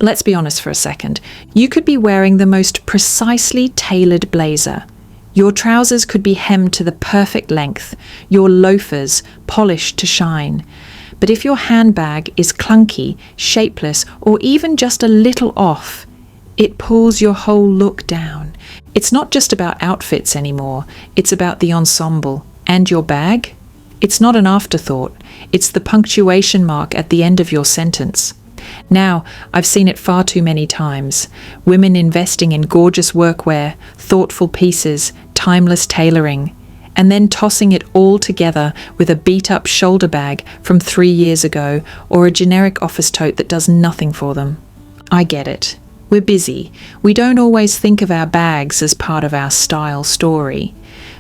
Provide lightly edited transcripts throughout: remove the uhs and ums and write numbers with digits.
Let's be honest for a second. You could be wearing the most precisely tailored blazer. Your trousers could be hemmed to the perfect length, your loafers polished to shine. But if your handbag is clunky, shapeless, or even just a little off, it pulls your whole look down. It's not just about outfits anymore, it's about the ensemble. And your bag? It's not an afterthought, it's the punctuation mark at the end of your sentence. Now, I've seen it far too many times. Women investing in gorgeous workwear, thoughtful pieces, timeless tailoring, and then tossing it all together with a beat-up shoulder bag from 3 years ago or a generic office tote that does nothing for them. I get it. We're busy. We don't always think of our bags as part of our style story.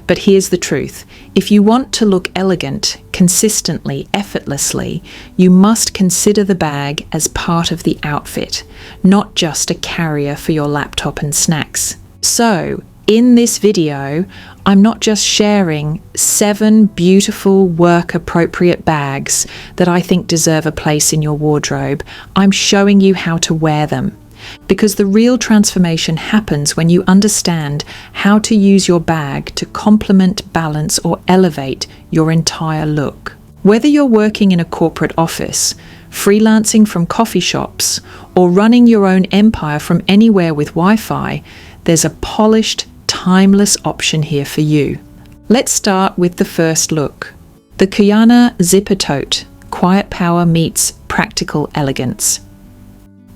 But here's the truth. If you want to look elegant, consistently, effortlessly, you must consider the bag as part of the outfit, not just a carrier for your laptop and snacks. So, in this video, I'm not just sharing 7 beautiful work-appropriate bags that I think deserve a place in your wardrobe. I'm showing you how to wear them. Because the real transformation happens when you understand how to use your bag to complement, balance, or elevate your entire look. Whether you're working in a corporate office, freelancing from coffee shops, or running your own empire from anywhere with Wi-Fi, there's a polished, timeless option here for you. Let's start with the first look. The Kuyana Zipper Tote. Quiet power meets practical elegance.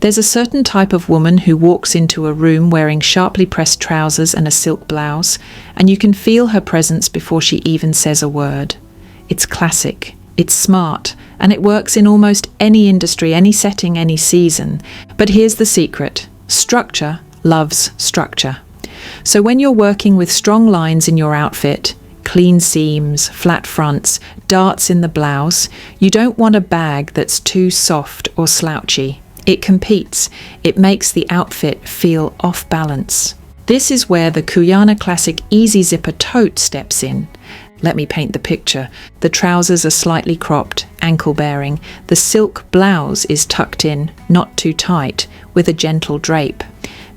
There's a certain type of woman who walks into a room wearing sharply pressed trousers and a silk blouse, and you can feel her presence before she even says a word. It's classic, it's smart, and it works in almost any industry, any setting, any season. But here's the secret. Structure loves structure. So when you're working with strong lines in your outfit, clean seams, flat fronts, darts in the blouse, you don't want a bag that's too soft or slouchy. It competes. It makes the outfit feel off balance. This is where the Kuyana Classic Easy Zipper Tote steps in. Let me paint the picture. The trousers are slightly cropped, ankle-bearing. The silk blouse is tucked in, not too tight, with a gentle drape.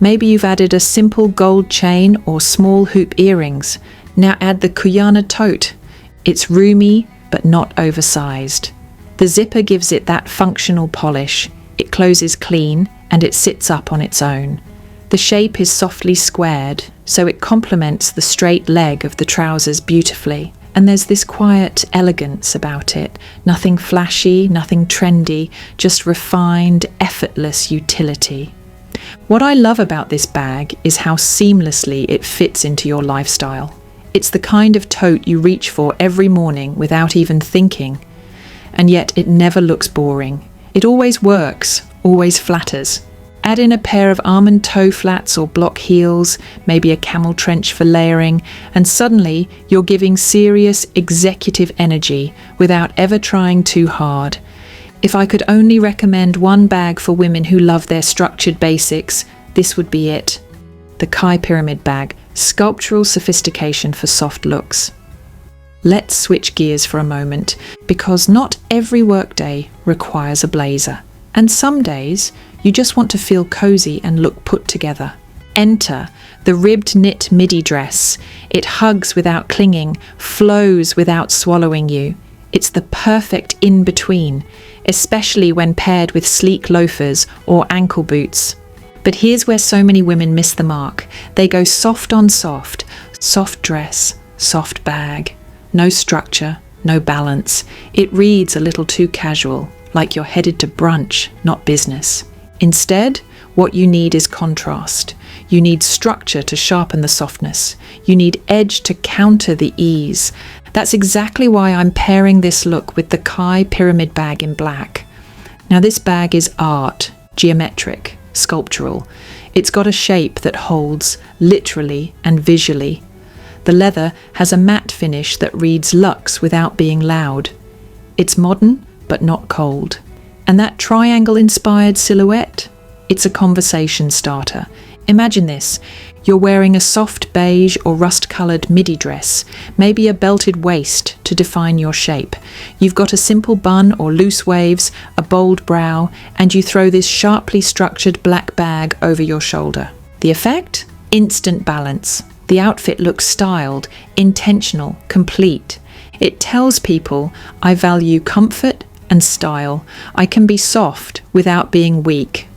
Maybe you've added a simple gold chain or small hoop earrings. Now add the Kuyana Tote. It's roomy, but not oversized. The zipper gives it that functional polish. It closes clean and it sits up on its own. The shape is softly squared, so it complements the straight leg of the trousers beautifully. And there's this quiet elegance about it. Nothing flashy, nothing trendy, just refined, effortless utility. What I love about this bag is how seamlessly it fits into your lifestyle. It's the kind of tote you reach for every morning without even thinking. And yet it never looks boring. It always works, always flatters. Add in a pair of almond toe flats or block heels, maybe a camel trench for layering, and suddenly you're giving serious executive energy without ever trying too hard. If I could only recommend one bag for women who love their structured basics, this would be it. The Kai Pyramid Bag, sculptural sophistication for soft looks. Let's switch gears for a moment, because not every workday requires a blazer. And some days, you just want to feel cozy and look put together. Enter the ribbed knit midi dress. It hugs without clinging, flows without swallowing you. It's the perfect in-between, especially when paired with sleek loafers or ankle boots. But here's where so many women miss the mark. They go soft on soft, soft dress, soft bag. No structure, no balance. It reads a little too casual, like you're headed to brunch, not business. Instead, what you need is contrast. You need structure to sharpen the softness. You need edge to counter the ease. That's exactly why I'm pairing this look with the Kai Pyramid Bag in black. Now this bag is art, geometric, sculptural. It's got a shape that holds, literally and visually. The leather has a matte finish that reads luxe without being loud. It's modern, but not cold. And that triangle-inspired silhouette? It's a conversation starter. Imagine this. You're wearing a soft beige or rust-coloured midi dress, maybe a belted waist to define your shape. You've got a simple bun or loose waves, a bold brow, and you throw this sharply structured black bag over your shoulder. The effect? Instant balance. The outfit looks styled, intentional, complete. It tells people, I value comfort and style. I can be soft without being weak.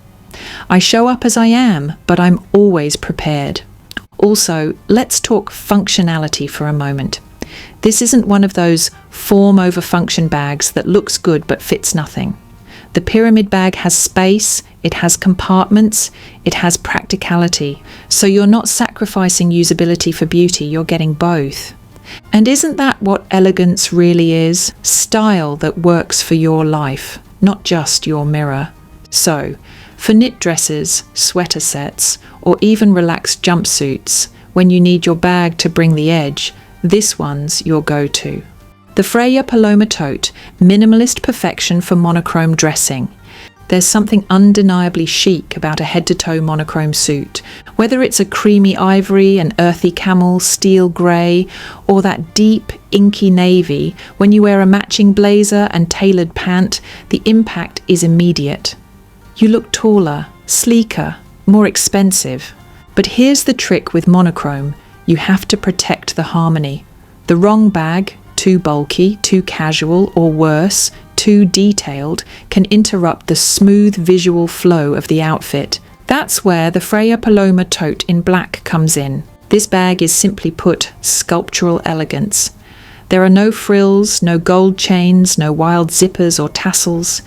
I show up as I am, but I'm always prepared. Also, let's talk functionality for a moment. This isn't one of those form over function bags that looks good but fits nothing. The pyramid bag has space, it has compartments, it has practicality. So you're not sacrificing usability for beauty, you're getting both. And isn't that what elegance really is? Style that works for your life, not just your mirror. So, for knit dresses, sweater sets, or even relaxed jumpsuits, when you need your bag to bring the edge, this one's your go-to. The Freya Paloma Tote, minimalist perfection for monochrome dressing. There's something undeniably chic about a head-to-toe monochrome suit, whether it's a creamy ivory, an earthy camel, steel grey, or that deep, inky navy. When you wear a matching blazer and tailored pant, the impact is immediate. You look taller, sleeker, more expensive. But here's the trick with monochrome. You have to protect the harmony. The wrong bag, too bulky, too casual, or worse, too detailed, can interrupt the smooth visual flow of the outfit. That's where the Freya Paloma Tote in black comes in. This bag is simply put, sculptural elegance. There are no frills, no gold chains, no wild zippers or tassels.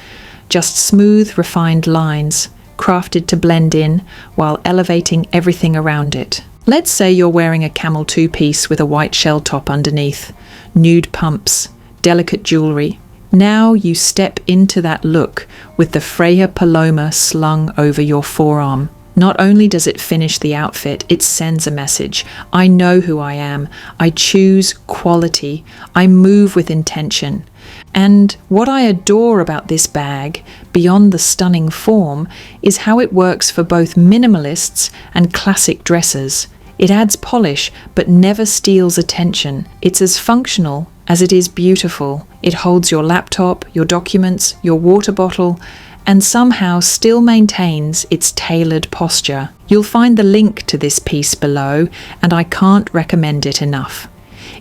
Just smooth, refined lines, crafted to blend in while elevating everything around it. Let's say you're wearing a camel two-piece with a white shell top underneath, nude pumps, delicate jewellery. Now you step into that look with the Freya Paloma slung over your forearm. Not only does it finish the outfit, it sends a message. I know who I am. I choose quality. I move with intention. And what I adore about this bag, beyond the stunning form, is how it works for both minimalists and classic dressers. It adds polish, but never steals attention. It's as functional as it is beautiful. It holds your laptop, your documents, your water bottle, and somehow still maintains its tailored posture. You'll find the link to this piece below, and I can't recommend it enough.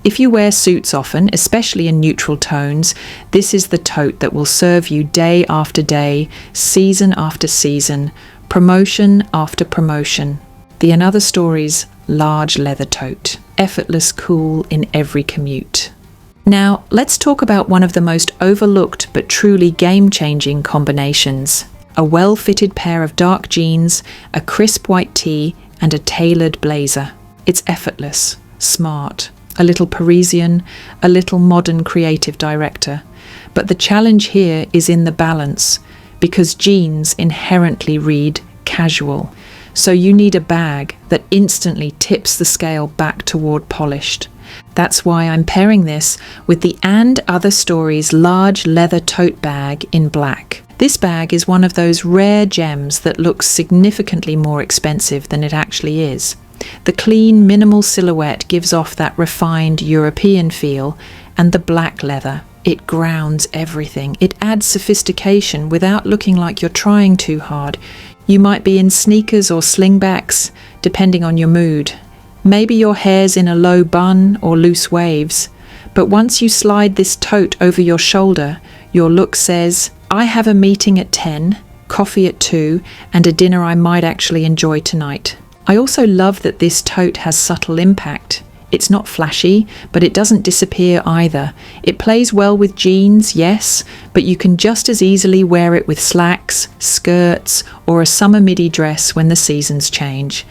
If you wear suits often, especially in neutral tones, this is the tote that will serve you day after day, season after season, promotion after promotion. The Another Stories large leather tote. Effortless cool in every commute. Now, let's talk about one of the most overlooked but truly game-changing combinations. A well-fitted pair of dark jeans, a crisp white tee, and a tailored blazer. It's effortless, smart, a little Parisian, a little modern creative director. But the challenge here is in the balance, because jeans inherently read casual. So you need a bag that instantly tips the scale back toward polished. That's why I'm pairing this with the And Other Stories large leather tote bag in black. This bag is one of those rare gems that looks significantly more expensive than it actually is. The clean, minimal silhouette gives off that refined European feel, and the black leather, it grounds everything. It adds sophistication without looking like you're trying too hard. You might be in sneakers or slingbacks, depending on your mood. Maybe your hair's in a low bun or loose waves, but once you slide this tote over your shoulder, your look says, I have a meeting at 10, coffee at 2, and a dinner I might actually enjoy tonight. I also love that this tote has subtle impact. It's not flashy, but it doesn't disappear either. It plays well with jeans, yes, but you can just as easily wear it with slacks, skirts, or a summer midi dress when the seasons change.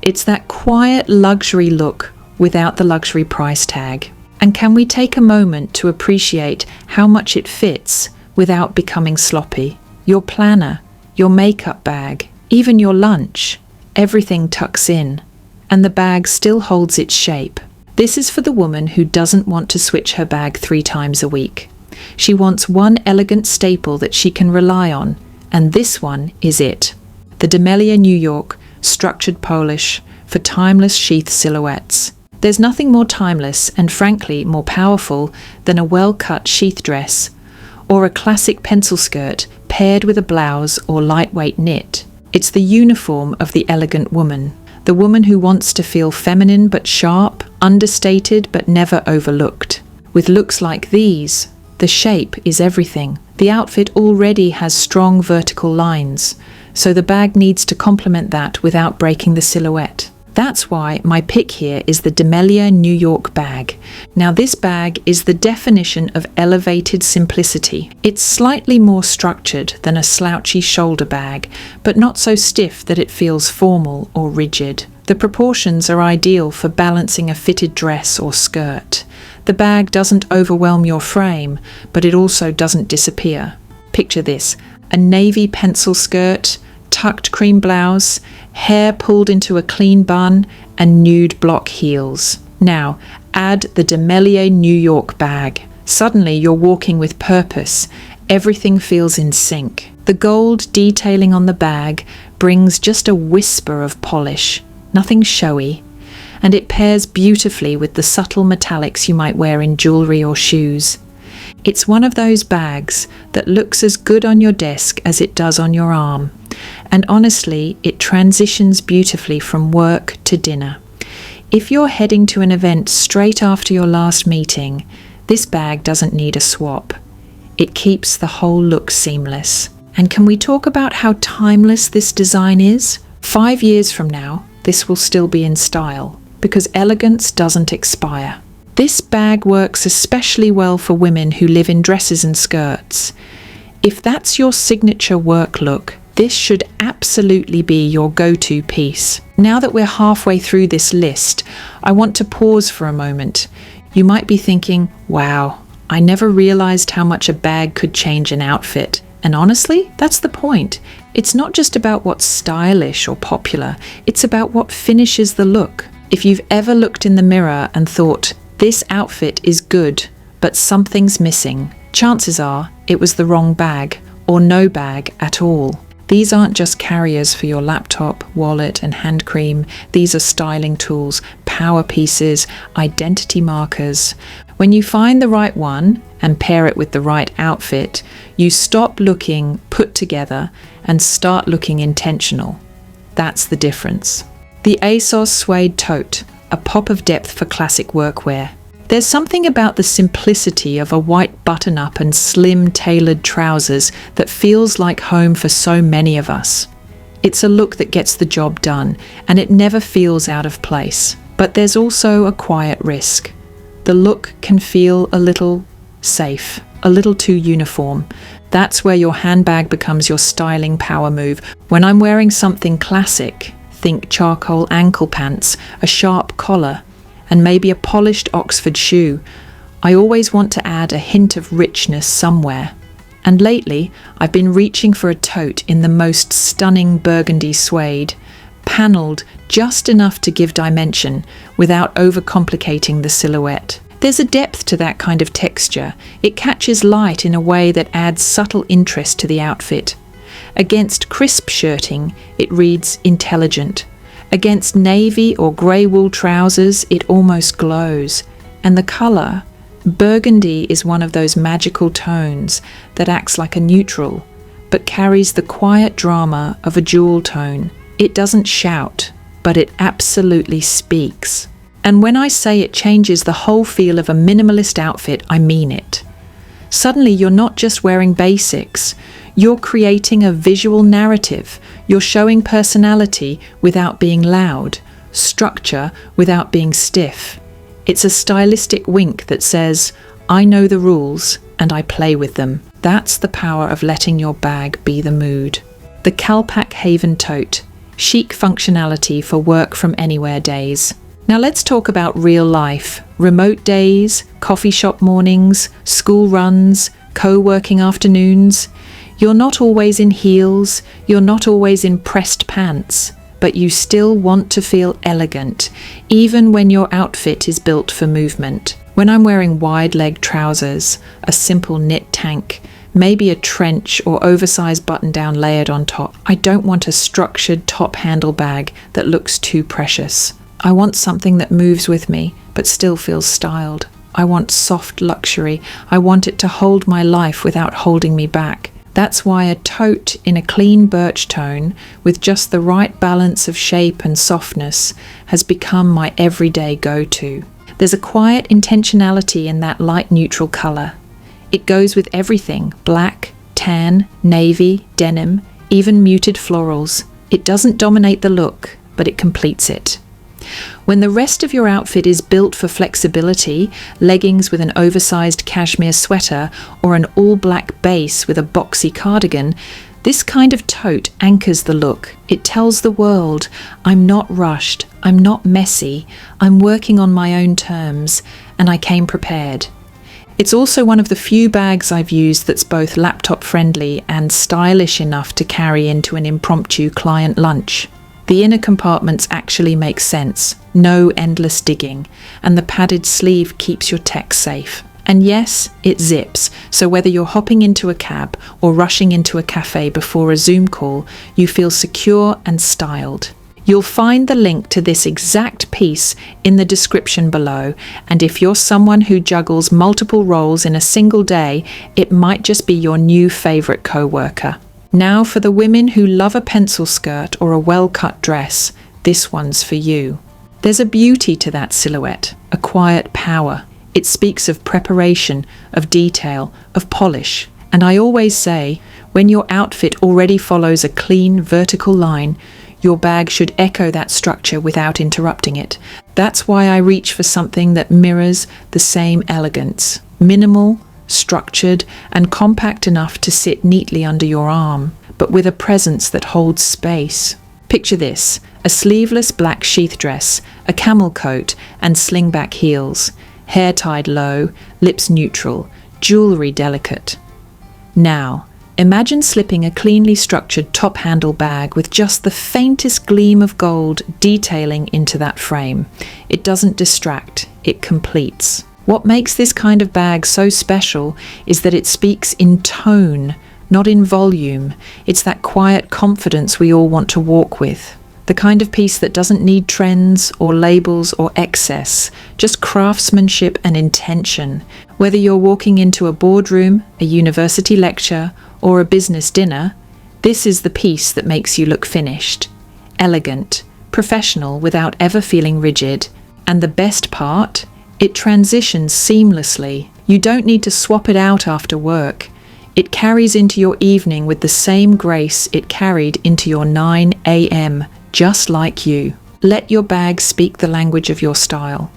It's that quiet luxury look without the luxury price tag. And can we take a moment to appreciate how much it fits without becoming sloppy? Your planner, your makeup bag, even your lunch, everything tucks in, and the bag still holds its shape. This is for the woman who doesn't want to switch her bag 3 times a week. She wants one elegant staple that she can rely on, and this one is it. The D'Amelia New York structured polish for timeless sheath silhouettes. There's nothing more timeless and frankly more powerful than a well-cut sheath dress or a classic pencil skirt paired with a blouse or lightweight knit. It's the uniform of the elegant woman, the woman who wants to feel feminine but sharp, understated but never overlooked. With looks like these, the shape is everything. The outfit already has strong vertical lines, so the bag needs to complement that without breaking the silhouette. That's why my pick here is the D'Amelio New York bag. Now this bag is the definition of elevated simplicity. It's slightly more structured than a slouchy shoulder bag, but not so stiff that it feels formal or rigid. The proportions are ideal for balancing a fitted dress or skirt. The bag doesn't overwhelm your frame, but it also doesn't disappear. Picture this: a navy pencil skirt, tucked cream blouse, hair pulled into a clean bun, and nude block heels. Now, add the D'Amelio New York bag. Suddenly you're walking with purpose. Everything feels in sync. The gold detailing on the bag brings just a whisper of polish, nothing showy, and it pairs beautifully with the subtle metallics you might wear in jewellery or shoes. It's one of those bags that looks as good on your desk as it does on your arm. And honestly, it transitions beautifully from work to dinner. If you're heading to an event straight after your last meeting, this bag doesn't need a swap. It keeps the whole look seamless. And can we talk about how timeless this design is? 5 years from now, this will still be in style, because elegance doesn't expire. This bag works especially well for women who live in dresses and skirts. If that's your signature work look, this should absolutely be your go-to piece. Now that we're halfway through this list, I want to pause for a moment. You might be thinking, wow, I never realized how much a bag could change an outfit. And honestly, that's the point. It's not just about what's stylish or popular, it's about what finishes the look. If you've ever looked in the mirror and thought, this outfit is good, but something's missing, chances are it was the wrong bag, or no bag at all. These aren't just carriers for your laptop, wallet, and hand cream. These are styling tools, power pieces, identity markers. When you find the right one and pair it with the right outfit, you stop looking put together and start looking intentional. That's the difference. The ASOS Suede Tote, a pop of depth for classic workwear. There's something about the simplicity of a white button-up and slim tailored trousers that feels like home for so many of us. It's a look that gets the job done, and it never feels out of place. But there's also a quiet risk. The look can feel a little safe, a little too uniform. That's where your handbag becomes your styling power move. When I'm wearing something classic, think charcoal ankle pants, a sharp collar, and maybe a polished Oxford shoe, I always want to add a hint of richness somewhere. And lately, I've been reaching for a tote in the most stunning burgundy suede, panelled just enough to give dimension without overcomplicating the silhouette. There's a depth to that kind of texture. It catches light in a way that adds subtle interest to the outfit. Against crisp shirting, it reads intelligent. Against navy or grey wool trousers, it almost glows. And the colour, burgundy, is one of those magical tones that acts like a neutral, but carries the quiet drama of a jewel tone. It doesn't shout, but it absolutely speaks. And when I say it changes the whole feel of a minimalist outfit, I mean it. Suddenly you're not just wearing basics, you're creating a visual narrative. You're showing personality without being loud, structure without being stiff. It's a stylistic wink that says, I know the rules and I play with them. That's the power of letting your bag be the mood. The Calpak Haven Tote, chic functionality for work from anywhere days. Now let's talk about real life, remote days, coffee shop mornings, school runs, co-working afternoons. You're not always in heels, you're not always in pressed pants, but you still want to feel elegant, even when your outfit is built for movement. When I'm wearing wide-leg trousers, a simple knit tank, maybe a trench or oversized button-down layered on top. I don't want a structured top handle bag that looks too precious. I want something that moves with me, but still feels styled. I want soft luxury. I want it to hold my life without holding me back. That's why a tote in a clean birch tone with just the right balance of shape and softness has become my everyday go-to. There's a quiet intentionality in that light neutral color. It goes with everything: black, tan, navy, denim, even muted florals. It doesn't dominate the look, but it completes it. When the rest of your outfit is built for flexibility, leggings with an oversized cashmere sweater or an all-black base with a boxy cardigan, this kind of tote anchors the look. It tells the world, I'm not rushed, I'm not messy, I'm working on my own terms, and I came prepared. It's also one of the few bags I've used that's both laptop friendly and stylish enough to carry into an impromptu client lunch. The inner compartments actually make sense, no endless digging, and the padded sleeve keeps your tech safe. And yes, it zips, so whether you're hopping into a cab or rushing into a cafe before a Zoom call, you feel secure and styled. You'll find the link to this exact piece in the description below, and if you're someone who juggles multiple roles in a single day, it might just be your new favorite co-worker. Now for the women who love a pencil skirt or a well-cut dress, this one's for you. There's a beauty to that silhouette, a quiet power. It speaks of preparation, of detail, of polish. And I always say, when your outfit already follows a clean, vertical line, your bag should echo that structure without interrupting it. That's why I reach for something that mirrors the same elegance. Minimal, structured, and compact enough to sit neatly under your arm, but with a presence that holds space. Picture this: a sleeveless black sheath dress, a camel coat, and slingback heels, hair tied low, lips neutral, jewelry delicate. Now, imagine slipping a cleanly structured top handle bag with just the faintest gleam of gold detailing into that frame. It doesn't distract, it completes. What makes this kind of bag so special is that it speaks in tone, not in volume. It's that quiet confidence we all want to walk with. The kind of piece that doesn't need trends or labels or excess, just craftsmanship and intention. Whether you're walking into a boardroom, a university lecture, or a business dinner, this is the piece that makes you look finished, elegant, professional without ever feeling rigid. And the best part? It transitions seamlessly. You don't need to swap it out after work. It carries into your evening with the same grace it carried into your 9 a.m., just like you. Let your bag speak the language of your style.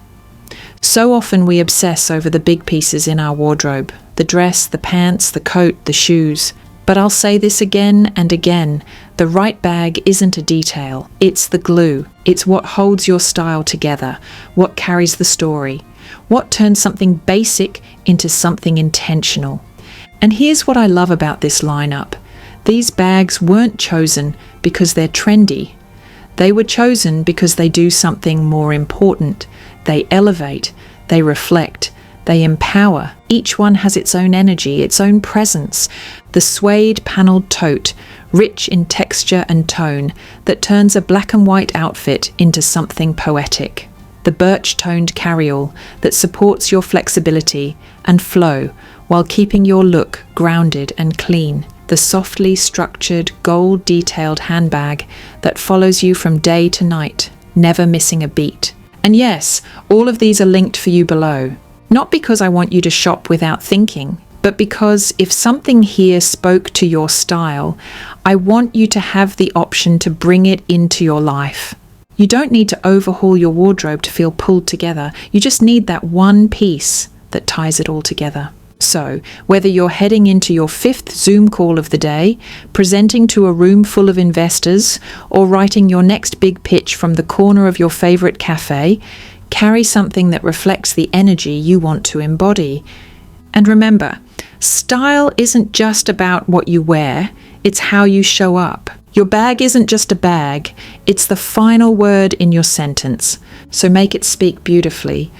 So often we obsess over the big pieces in our wardrobe, the dress, the pants, the coat, the shoes. But I'll say this again and again, the right bag isn't a detail, it's the glue. It's what holds your style together, what carries the story, what turns something basic into something intentional. And here's what I love about this lineup. These bags weren't chosen because they're trendy. They were chosen because they do something more important. They elevate, they reflect, they empower. Each one has its own energy, its own presence. The suede panelled tote, rich in texture and tone, that turns a black and white outfit into something poetic. The birch-toned carryall that supports your flexibility and flow while keeping your look grounded and clean. The softly structured, gold-detailed handbag that follows you from day to night, never missing a beat. And yes, all of these are linked for you below. Not because I want you to shop without thinking, but because if something here spoke to your style, I want you to have the option to bring it into your life. You don't need to overhaul your wardrobe to feel pulled together. You just need that one piece that ties it all together. So, whether you're heading into your 5th Zoom call of the day, presenting to a room full of investors, or writing your next big pitch from the corner of your favorite cafe, carry something that reflects the energy you want to embody. And remember, style isn't just about what you wear, it's how you show up. Your bag isn't just a bag, it's the final word in your sentence. So make it speak beautifully.